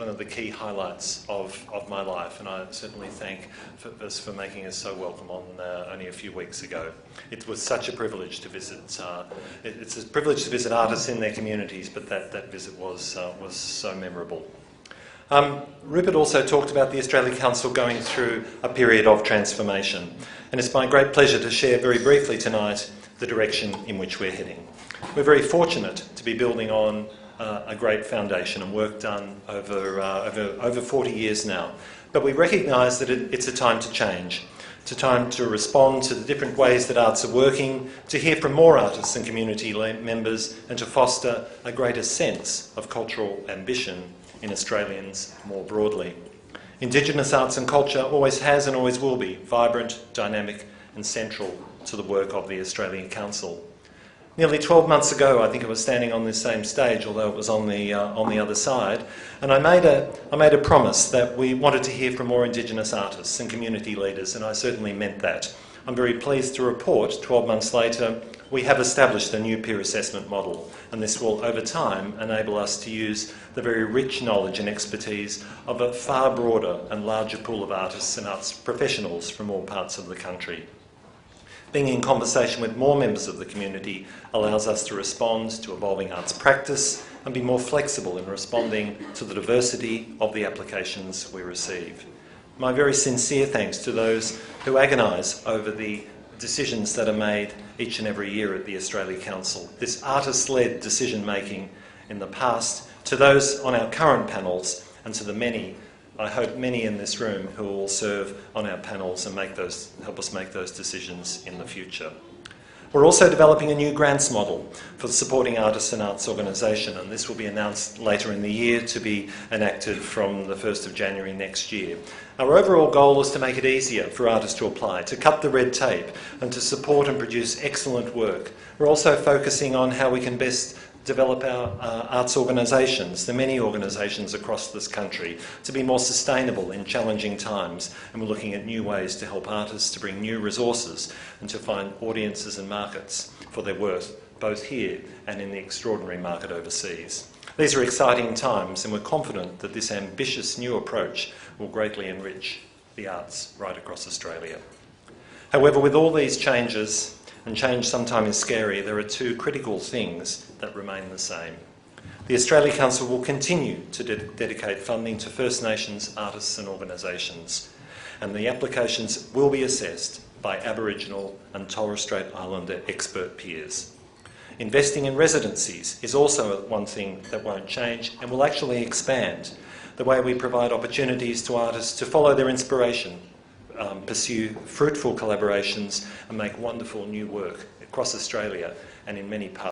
the key highlights of my life, and I certainly thank us for making us so welcome on only a few weeks ago. It was such a privilege to visit. It's a privilege to visit artists in their communities, but that visit was so memorable. Rupert also talked about the Australia Council going through a period of transformation, and it's my great pleasure to share very briefly tonight the direction in which we're heading. We're very fortunate to be building on a great foundation and work done over 40 years now, but we recognise that it's a time to change. It's a time to respond to the different ways that arts are working, to hear from more artists and community members, and to foster a greater sense of cultural ambition in Australians more broadly. Indigenous arts and culture always has and always will be vibrant, dynamic and central to the work of the Australian Council. Nearly 12 months ago, I think I was standing on this same stage, although it was on the other side, and I made a promise that we wanted to hear from more Indigenous artists and community leaders, and I certainly meant that. I'm very pleased to report, 12 months later, we have established a new peer assessment model, and this will, over time, enable us to use the very rich knowledge and expertise of a far broader and larger pool of artists and arts professionals from all parts of the country. Being in conversation with more members of the community allows us to respond to evolving arts practice and be more flexible in responding to the diversity of the applications we receive. My very sincere thanks to those who agonise over the decisions that are made each and every year at the Australia Council. This artist-led decision-making in the past, to those on our current panels and to the many, I hope many in this room, who will serve on our panels and help us make those decisions in the future. We're also developing a new grants model for supporting artists and arts organisation, and this will be announced later in the year to be enacted from the 1st of January next year. Our overall goal is to make it easier for artists to apply, to cut the red tape and to support and produce excellent work. We're also focusing on how we can best develop our arts organisations, the many organisations across this country, to be more sustainable in challenging times, and we're looking at new ways to help artists to bring new resources and to find audiences and markets for their worth, both here and in the extraordinary market overseas. These are exciting times, and we're confident that this ambitious new approach will greatly enrich the arts right across Australia. However, with all these changes, and change sometimes is scary, there are two critical things that remain the same. The Australia Council will continue to dedicate funding to First Nations artists and organisations, and the applications will be assessed by Aboriginal and Torres Strait Islander expert peers. Investing in residencies is also one thing that won't change and will actually expand the way we provide opportunities to artists to follow their inspiration, pursue fruitful collaborations and make wonderful new work across Australia and in many parts